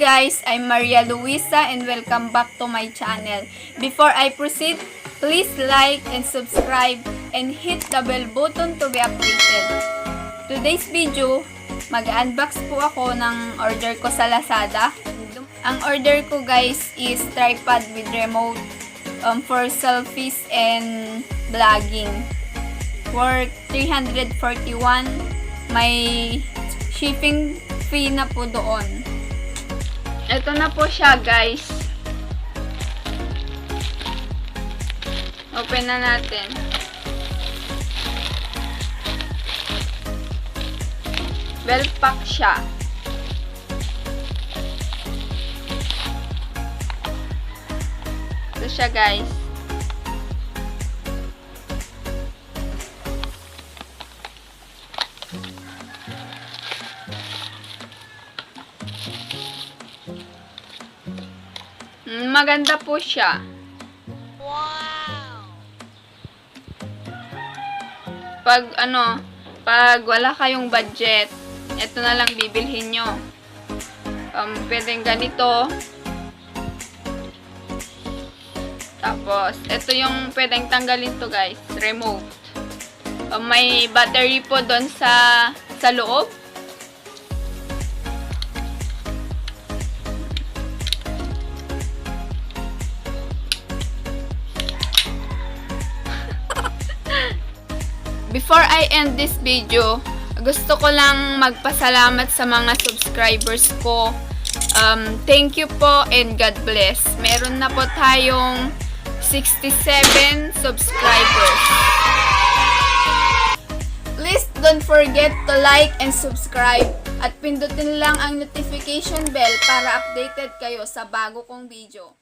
guys, I'm Maria Luisa and welcome back to my channel. Before I proceed, please like and subscribe and hit the bell button to be updated. Today's video, mag-unbox po ako ng order ko sa Lazada. Ang order ko guys is tripod with remote for selfies and vlogging. For 341, may shipping fee na po doon. Ito na po siya guys. Open na natin. Well pack siya. Ito siya guys. Maganda po siya. Wow! Pag wala kayong budget, ito na lang bibilhin nyo. Pwedeng ganito. Tapos, ito yung pwedeng tanggalin to guys. Remote. May battery po doon sa loob. Before I end this video, gusto ko lang magpasalamat sa mga subscribers ko. Thank you po and God bless. Meron na po tayong 67 subscribers. Please don't forget to like and subscribe at pindutin lang ang notification bell para updated kayo sa bago kong video.